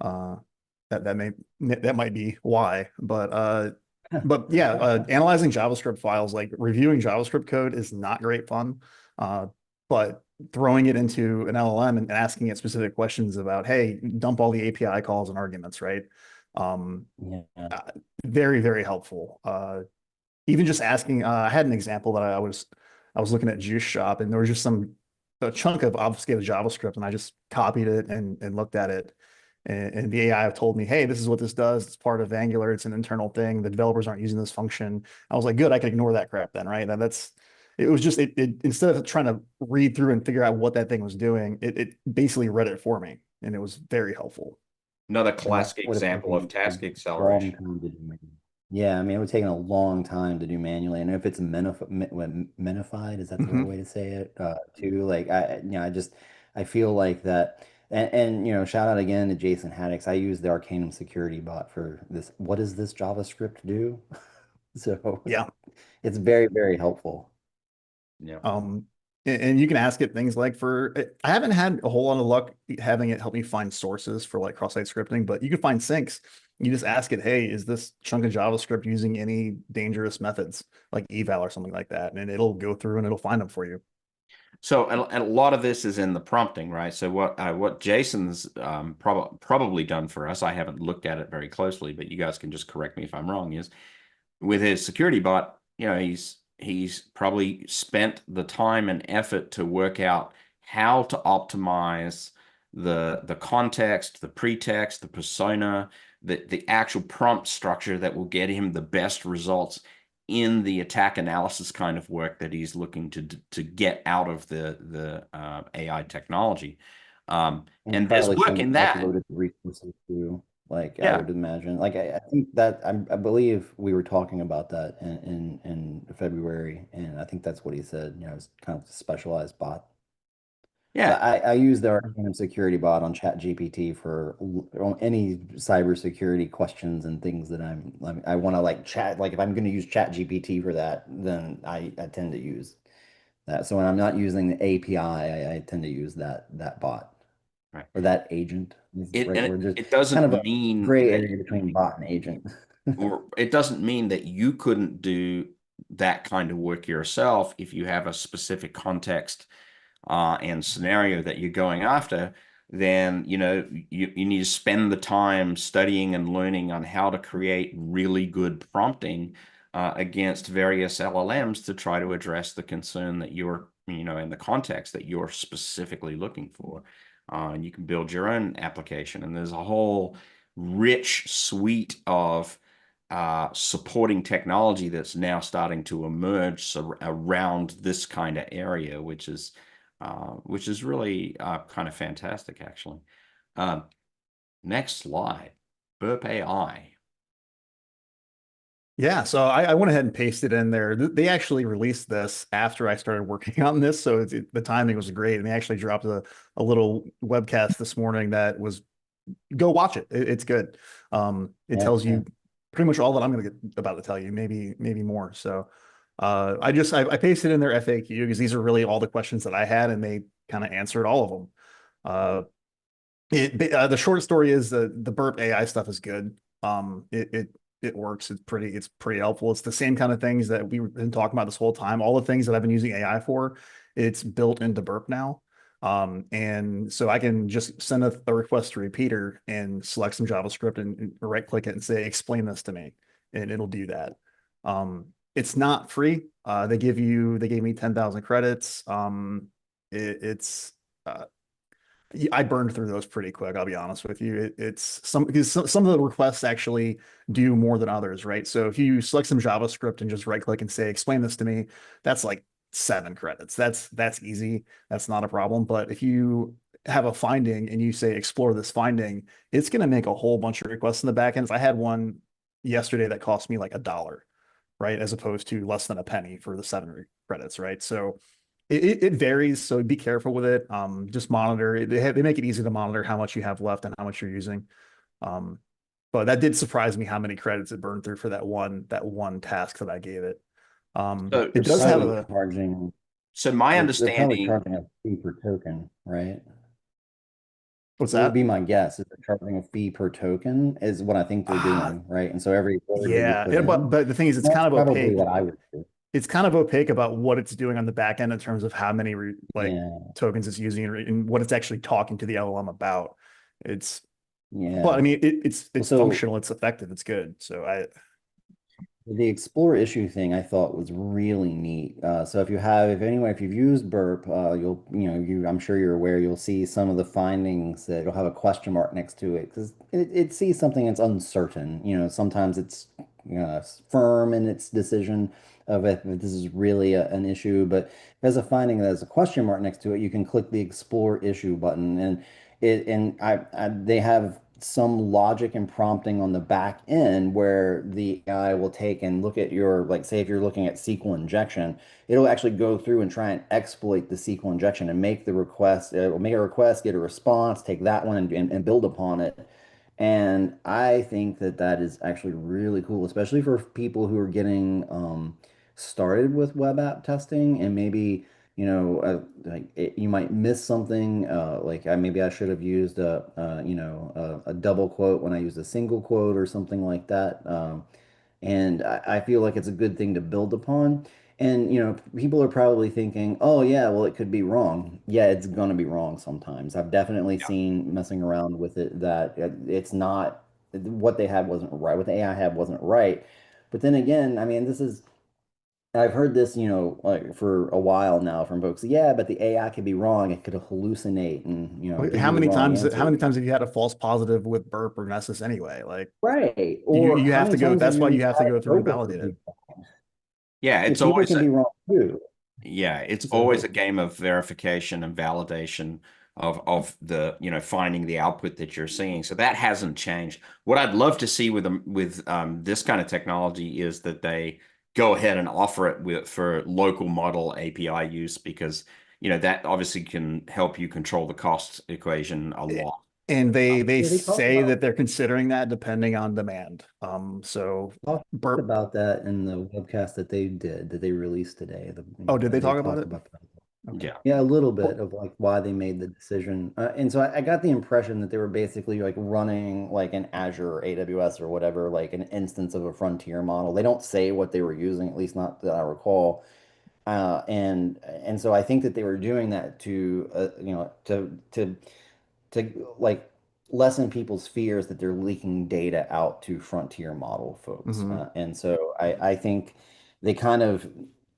that might be why. But yeah, analyzing JavaScript files, like reviewing JavaScript code, is not great fun. But throwing it into an LLM and asking it specific questions about, hey, dump all the API calls and arguments, right? Yeah. Very, very helpful. Even just asking, I had an example that I was looking at Juice Shop, and there was just a chunk of obfuscated JavaScript, and I just copied it and looked at it. And the AI told me, hey, this is what this does. It's part of Angular. It's an internal thing. The developers aren't using this function. I was like, good, I can ignore that crap then, right? It was just, it instead of trying to read through and figure out what that thing was doing, it basically read it for me, and it was very helpful. Another classic Would have example of taken task a acceleration. long time to do manually. Yeah, I mean, it would take a long time to do manually. And if it's minified, is that the right way to say it? Too, like I feel like that. And shout out again to Jason Haddix. I use the Arcanum security bot for this. What does this JavaScript do? So Yeah. it's very, very helpful. Yeah. And you can ask it things like I haven't had a whole lot of luck having it help me find sources for like cross-site scripting, but you can find syncs. You just ask it, hey, is this chunk of JavaScript using any dangerous methods like eval or something like that? And it'll go through and it'll find them for you. So, and a lot of this is in the prompting, right? So what Jason's probably done for us, I haven't looked at it very closely, but you guys can just correct me if I'm wrong, is with his security bot, he's probably spent the time and effort to work out how to optimize the context, the pretext, the persona, the actual prompt structure that will get him the best results in the attack analysis kind of work that he's looking to get out of the AI technology. And there's probably work some in that. uploaded resources too. Like I Yeah. would imagine. Like I think that I believe we were talking about that in February, and I think that's what he said. It's kind of a specialized bot. Yeah. I use the Arcanum security bot on ChatGPT for any cybersecurity questions and things that I want to like chat. Like if I'm going to use ChatGPT for that, then I tend to use that. So when I'm not using the API, I tend to use that bot. Right. Or that agent. It doesn't kind of a mean gray that area between bot and agent. or it doesn't mean that you couldn't do that kind of work yourself if you have a specific context and scenario that you're going after. Then you need to spend the time studying and learning on how to create really good prompting against various LLMs to try to address the concern that you're in the context that you're specifically looking for. And you can build your own application, and there's a whole rich suite of supporting technology that's now starting to emerge around this kind of area, which is really kind of fantastic, actually. Next slide, Burp AI. Yeah, so I went ahead and pasted in there. They actually released this after I started working on this, so the timing was great. And they actually dropped a little webcast this morning that was, go watch it. It's good. It tells you pretty much all that I'm going to get about to tell you, maybe more. So I pasted in their FAQ because these are really all the questions that I had, and they kind of answered all of them. The short story is the Burp AI stuff is good. It works. It's pretty helpful. It's the same kind of things that we've been talking about this whole time. All the things that I've been using AI for, it's built into Burp now. And so I can just send a request to repeater and select some JavaScript and right click it and say, explain this to me. And it'll do that. It's not free. They gave me 10,000 credits. I burned through those pretty quick. I'll be honest with you. Because some of the requests actually do more than others, right? So if you select some JavaScript and just right click and say, explain this to me, that's like 7 credits. That's easy. That's not a problem. But if you have a finding and you say, explore this finding, it's going to make a whole bunch of requests in the back end. I had one yesterday that cost me like $1, right? As opposed to less than a penny for the 7 credits, right? So it varies, so be careful with it. Just monitor. They make it easy to monitor how much you have left and how much you're using. But that did surprise me how many credits it burned through for that one task that I gave it. So, It does have a charging. so my They're probably understanding, charging a fee per token, right? what's It would that? be my guess. Is they're charging a fee per token is what I think they're Ah, doing, right? And so every word that you yeah, put yeah, in, but the thing is, it's that's kind of probably opaque. what I would do. It's kind of opaque about what it's doing on the back end in terms of how many like Yeah, tokens it's using and what it's actually talking to the LLM about. It's, but I yeah. mean, it's So functional, it's effective, it's good. So the explore issue thing I thought was really neat. So if you've used Burp, I'm sure you're aware, you'll see some of the findings that you'll have a question mark next to it because it sees something that's uncertain. Sometimes it's firm in its decision of if this is really an issue, but if there's a finding that has a question mark next to it, you can click the explore issue button they have some logic and prompting on the back end where the AI will take and look at like, say, if you're looking at SQL injection, it'll actually go through and try and exploit the SQL injection and make the request. It will make a request, get a response, take that one and build upon it. And I think that that is actually really cool, especially for people who are getting started with web app testing and maybe, you might miss something. Maybe I should have used a double quote when I used a single quote or something like that. And I feel like it's a good thing to build upon. And people are probably thinking, oh yeah, well it could be wrong. Yeah, it's gonna be wrong sometimes. I've definitely seen messing around with it that it's not what they had wasn't right. What the AI had wasn't right. But then again, I mean, I've heard this, like for a while now from folks. Yeah, but the AI could be wrong. It could hallucinate and give how you the many wrong times answer. have you had a false positive with Burp or Nessus anyway? Like Right. you Or you how have many to go. times have That's why you you have to tried go through and Opal for validate it. people? yeah, Yeah, it's people always can be wrong too. it's always So a game of verification and validation of the finding the output that you're seeing. So that hasn't changed. What I'd love to see with this kind of technology is that they go ahead and offer it for local model API use because that obviously can help you control the cost equation a lot. And they yeah, they talked say about that they're considering that depending on demand. So talked Burp. about that in the webcast that they released today. Oh, did they They talk about talked it? about that. Okay. Yeah. Yeah, a little bit Well, of like why they made the decision. And so I got the impression that they were basically like running like an Azure or AWS or whatever, like an instance of a frontier model. They don't say what they were using, at least not that I recall. And so I think that they were doing that to like lessen people's fears that they're leaking data out to frontier model folks. mhm. And so I think they kind of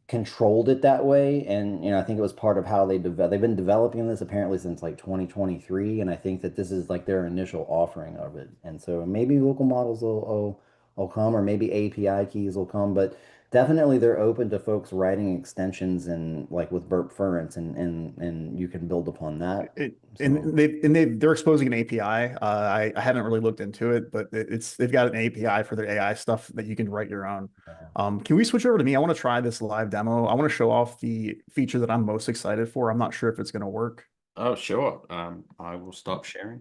controlled it that way. And I think it was part of how they've been developing this apparently since like 2023. And I think that this is like their initial offering of it. And so maybe local models will come, or maybe API keys will come, but definitely they're open to folks writing extensions and like with Burpference and you can build upon that. So They're exposing an API. I haven't really looked into it, but they've got an API for their AI stuff that you can write your own. Can we switch over to me? I want to try this live demo. I want to show off the feature that I'm most excited for. I'm not sure if it's going to work. Oh, sure. I will stop sharing.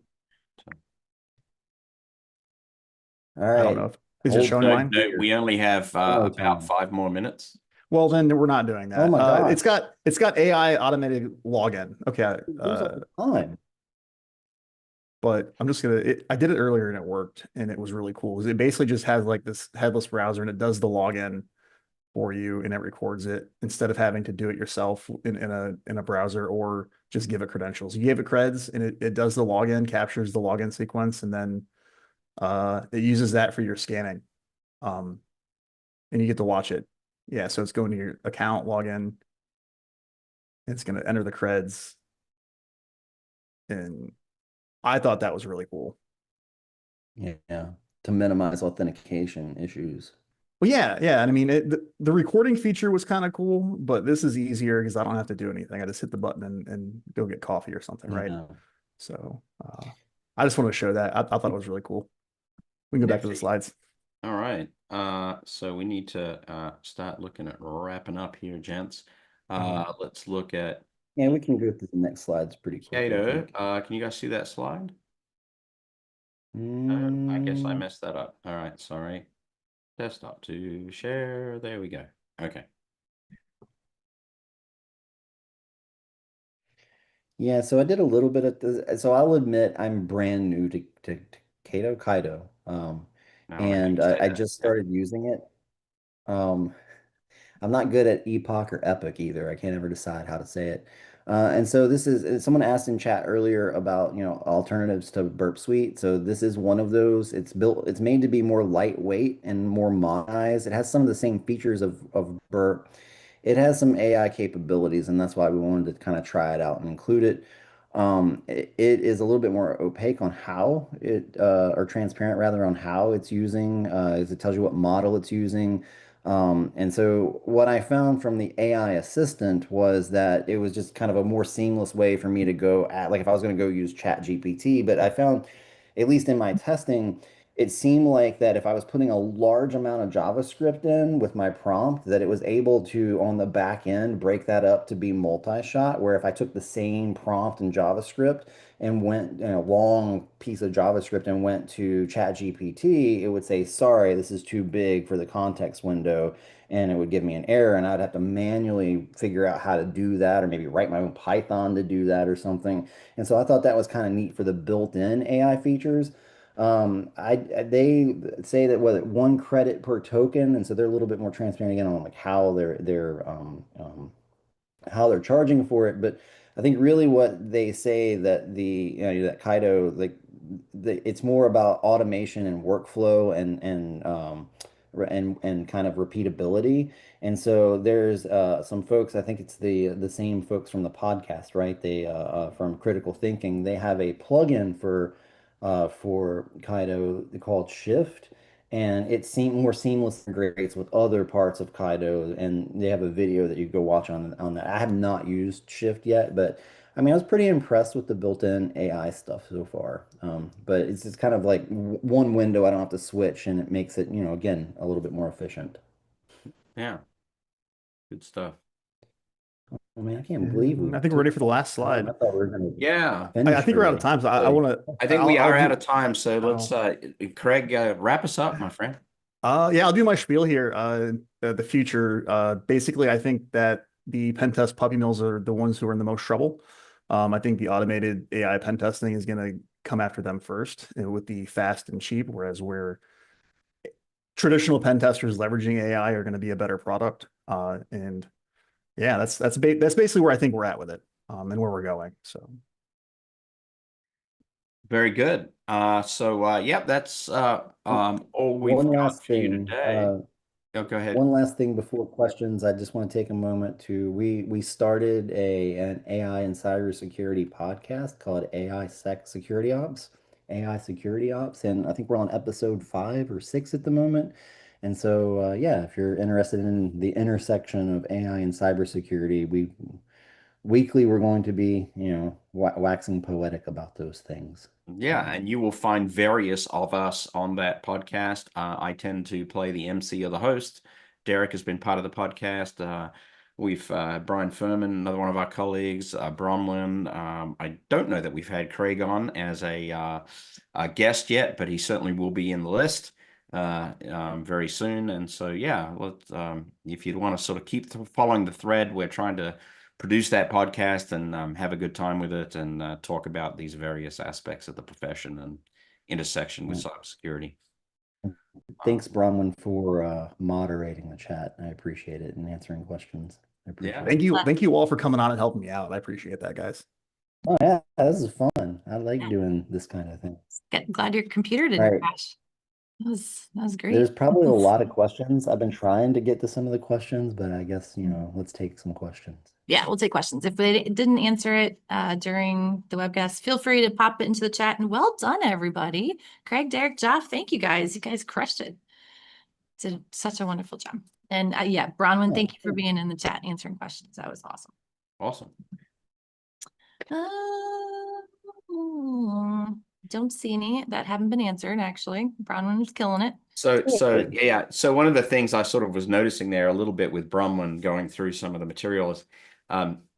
all I don't know right, if is it hold showing tight mine? No, here. we only have Demo about time. 5 more minutes. Well, then we're not doing Oh that. my gosh, It's got AI automated login. Okay. there's all the time. But I'm just gonna. I did it earlier and it worked, and it was really cool. It basically just has like this headless browser, and it does the login for you, and it records it instead of having to do it yourself in a browser or just give it credentials. You give it creds, and it does the login, captures the login sequence, and then it uses that for your scanning, um, and you get to watch it. Yeah, so it's going to your account login. It's going to enter the creds, and I thought that was really cool. Yeah, to minimize authentication issues. Well, yeah. And I mean, the recording feature was kind of cool, but this is easier because I don't have to do anything. I just hit the button and go get coffee or something, right? Yeah. So I just want to show that. I thought it was really cool. We can go back to the slides. All right. So we need to start looking at wrapping up here, gents. Let's look at Yeah, we can go through the next slides pretty quick, I Caido. think. Can you guys see that slide? I guess I Mm, messed that up. All right, sorry. Desktop to share. There we go. Okay. yeah, so I did a little bit of this. So I'll admit I'm brand new to Caido. Now I And can say I that. just Yeah. started using it. Um, I'm not good at epoch or epic either. I can't ever decide how to say it. And so this is someone asked in chat earlier about, alternatives to Burp Suite. So this is one of those. It's made to be more lightweight and more modernized. It has some of the same features of Burp. It has some AI capabilities, and that's why we wanted to kind of try it out and include it. It is a little bit more opaque on how or transparent rather on how it's using, as it tells you what model it's using. And so what I found from the AI assistant was that it was just kind of a more seamless way for me to go at, like if I was going to go use Chat GPT, but I found, at least in my testing, it seemed like that if I was putting a large amount of JavaScript in with my prompt, that it was able to, on the back end, break that up to be multi-shot, where if I took the same prompt in JavaScript and went in a long piece of JavaScript and went to ChatGPT, it would say, sorry, this is too big for the context window, and it would give me an error, and I'd have to manually figure out how to do that, or maybe write my own Python to do that or something. And so I thought that was kind of neat for the built-in AI features. They say that what 1 credit per token, and so they're a little bit more transparent again on like how they're charging for it. But I think really what they say that that Kaido, like it's more about automation and workflow and kind of repeatability. And so there's some folks, I think it's the same folks from the podcast, right? They from Critical Thinking, they have a plugin for Kaido called Shift, and it seemed more seamless integrates with other parts of Kaido. And they have a video that you go watch on that. I have not used Shift yet, but I mean, I was pretty impressed with the built-in AI stuff so far. But it's just kind of like one window I don't have to switch, and it makes it, again, a little bit more efficient. Yeah. Good stuff. I mean, I can't believe we And I think we're took ready for the last time. slide. I thought we were going to Yeah. I finish think we're out of early. time, so I Like, want to. I think we I'll are out do. of time. So let's, Craig, wrap us up, my friend. Yeah, I'll do my spiel here. The future. Basically, I think that the pen test puppy mills are the ones who are in the most trouble. I think the automated AI pen testing is going to come after them first with the fast and cheap, whereas where traditional pen testers leveraging AI are going to be a better product. And yeah, that's basically where I think we're at with it, and where we're going. So Very good. Yep, that's all we've one got last for you thing. today. Oh, go ahead. One last thing before questions, I just want to take a moment to we started an AI and cybersecurity podcast called AI Security Ops, and I think we're on episode 5 or 6 at the moment. And so yeah, if you're interested in the intersection of AI and cybersecurity, weekly we're going to be, waxing poetic about those things. Yeah, and you will find various of us on that podcast. I tend to play the MC or the host. Derek has been part of the podcast. We've Brian Furman, another one of our colleagues, Bronwyn. I don't know that we've had Craig on as a guest yet, but he certainly will be in the list very soon. And so, yeah, if you want to sort of keep following the thread, we're trying to produce that podcast and have a good time with it and talk about these various aspects of the profession and intersection with cybersecurity. Thanks, Bronwyn, for moderating the chat. I appreciate it and answering questions. I appreciate Yeah. it. thank you all for coming on and helping me out. I appreciate that, guys. Oh yeah, this is fun. I like doing this kind of thing. Glad your computer All didn't right. crash. That was great. There's probably a lot of questions. I've been trying to get to some of the questions, but I guess, let's take some questions. Yeah, we'll take questions. If they didn't answer it during the webcast, feel free to pop it into the chat. And well done, everybody. Craig, Derek, Joff, thank you guys. You guys crushed it. Did such a wonderful job. And yeah, Bronwyn, thank you for being in the chat, answering questions. That was awesome. Awesome. Don't see any that haven't been answered, actually. Bronwyn was killing it. So one of the things I sort of was noticing there a little bit with Bronwyn going through some of the materials,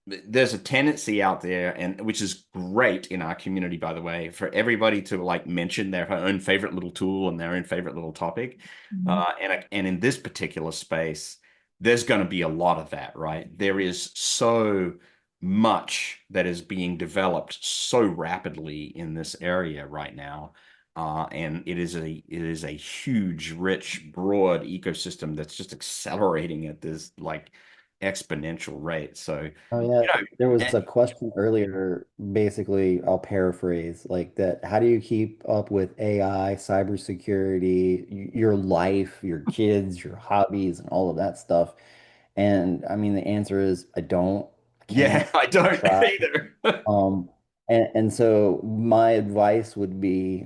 there's a tendency out there, and which is great in our community, by the way, for everybody to like mention their own favorite little tool and their own favorite little topic. And in this particular space, there's going to be a lot of that, right? There is so much that is being developed so rapidly in this area right now. And it is a huge, rich, broad ecosystem that's just accelerating at this like exponential rate. So, Oh yeah, you know, there was and a question earlier, basically, I'll paraphrase like that. How do you keep up with AI, cybersecurity, your life, your kids, your hobbies, and all of that stuff? And I mean, the answer is I don't, I yeah, can't, I I don't try. either. Um, and so my advice would be,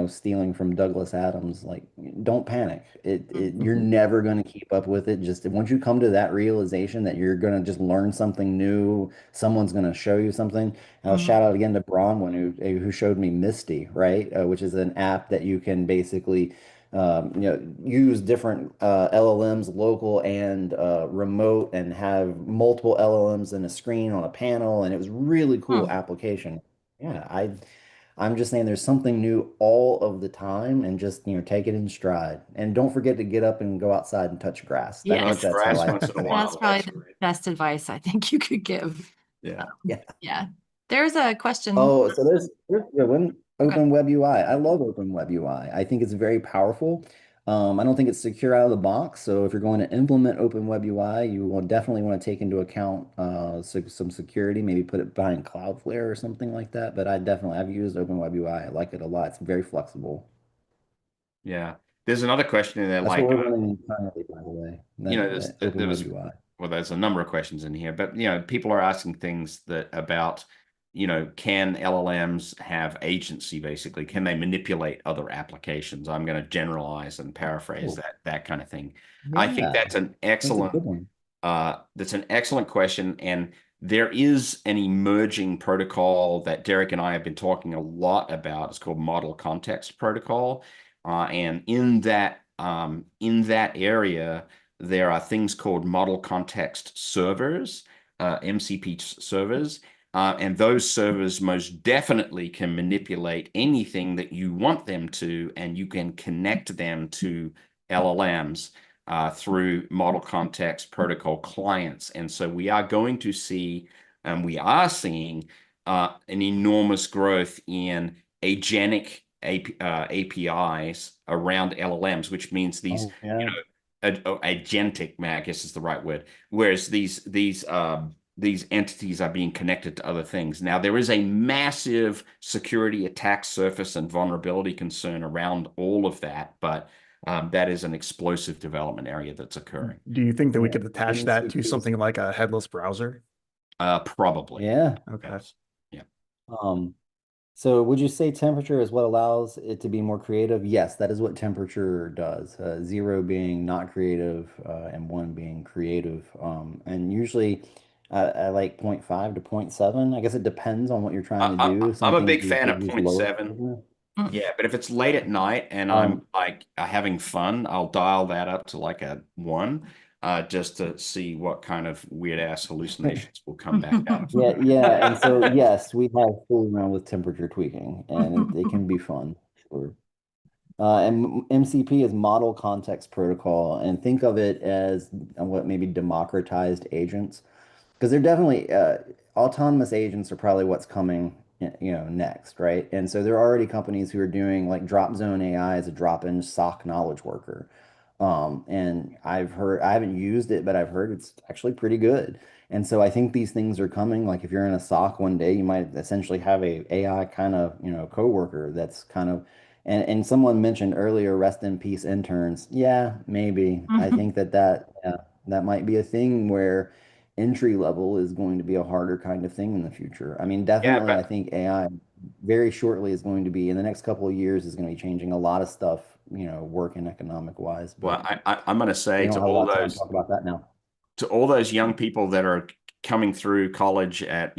stealing from Douglas Adams, like, don't panic. You're never going to keep up with it. Just once you come to that realization that you're going to just learn something new, someone's going to show you something. And I'll shout out again to Bronwyn who showed me Misty, right? Which is an app that you can basically use different LLMs, local and remote, and have multiple LLMs in a screen on a panel, and it was really cool application. Yeah, I'm just saying there's something new all of the time, and just take it in stride. And don't forget to get up and go outside and touch grass. Yes. That's how Grass I once in a That's while. probably That's the great. best advice I think you could give. Yeah. yeah. Yeah. There's a question. Oh, so there's a good one. Okay. Open Web UI. I love Open Web UI. I think it's very powerful. I don't think it's secure out of the box. So if you're going to implement Open Web UI, you will definitely want to take into account some security, maybe put it behind Cloudflare or something like that. But I've used Open Web UI. I like it a lot. It's very flexible. Yeah. There's another question in there, That's what like, we're running internally, by the way. Open there Web was, UI. well, there's a number of questions in here, but people are asking things that about, can LLMs have agency basically? Can they manipulate other applications? I'm going to generalize and paraphrase Oh, that kind of thing. I think yeah, that's a good one. that's an excellent question. And there is an emerging protocol that Derek and I have been talking a lot about. It's called Model Context Protocol. And in that area, there are things called model context servers, MCP servers, and those servers most definitely can manipulate anything that you want them to, and you can connect them to LLMs through model context protocol clients. And so we are going to see, and we are seeing an enormous growth in agentic APIs around LLMs, which means these, Oh, yeah. agentic, I guess is the right word. Whereas these entities are being connected to other things. Now, there is a massive security attack surface and vulnerability concern around all of that, but that is an explosive development area that's occurring. Do you think that we Yeah. could attach that to something like a headless browser? Probably. Yeah. Okay. Yes. Yeah. So would you say temperature is what allows it to be more creative? Yes, that is what temperature does. 0 being not creative, and 1 being creative. And usually I like 0.5 to 0.7. I guess it depends on what you're trying to do. I'm Some a things big fan of use 0.7. lower. Yeah, but if it's late at night and I'm like having fun, I'll dial that up to like a 1, just to see what kind of weird ass hallucinations will come back out. Yeah. And so, yes, we have fooled around with temperature tweaking, and it can be fun. Sure. And MCP is Model Context Protocol, and think of it as what maybe democratized agents, because they're definitely autonomous agents are probably what's coming, next, right? And so there are already companies who are doing like Drop Zone AI as a drop-in SOC knowledge worker. And I haven't used it, but I've heard it's actually pretty good. And so I think these things are coming. Like if you're in a SOC one day, you might essentially have a AI kind of, coworker that's kind of, and someone mentioned earlier, rest in peace interns. Yeah, maybe. I think that might be a thing where entry level is going to be a harder kind of thing in the future. I mean, Yeah, definitely, I but think AI very shortly is going to be, in the next couple of years, is going to be changing a lot of stuff, work and economic wise. well, But I'm going to say we don't have a lot of time to talk about that now. to all those young people that are coming through college at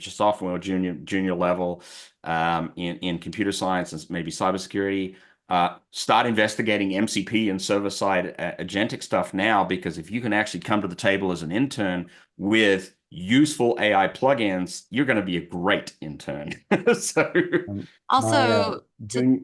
sophomore, junior level, in computer science and maybe cybersecurity, start investigating MCP and server-side agentic stuff now, because if you can actually come to the table as an intern with useful AI plugins, you're going to be a great intern. So Also, junior,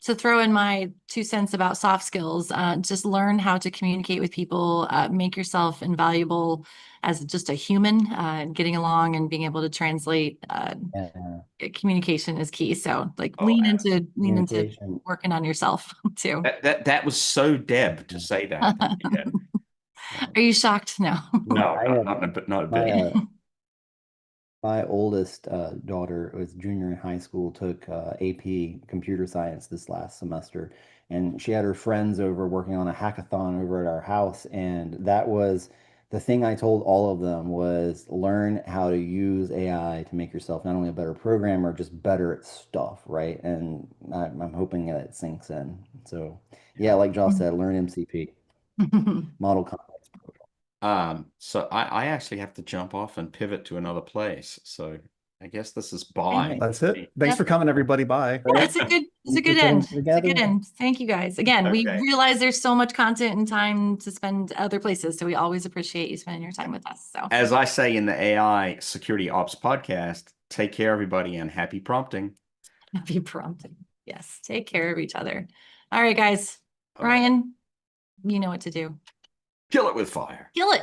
to throw in my 2 cents about soft skills, just learn how to communicate with people, make yourself invaluable as just a human, getting along and being able to translate. Communication is key. So like lean into communication. working on yourself too. that was so Deb to say that. Yeah. Are you shocked? No. No, I have not a bit. my oldest daughter was junior in high school, took AP computer science this last semester, and she had her friends over working on a hackathon over at our house, and that was the thing I told all of them was learn how to use AI to make yourself not only a better programmer, just better at stuff, right? And I'm hoping that it sinks in. So yeah, like Josh said, learn MCP, model complex protocol. So I actually have to jump off and pivot to another place. So I guess this is bye. Alright. That's it. Thanks Yep. for coming, everybody. Bye. Yeah, it's a good end. It's a good end. Thank you guys. Again, we Okay. realize there's so much content and time to spend other places. So we always appreciate you spending your time with us. So As I say in the AI Security Ops podcast, take care, everybody, and happy prompting. happy prompting. Yes. Take care of each other. All right, guys. All right. Ryan, you know what to do. Kill it with fire. Kill it.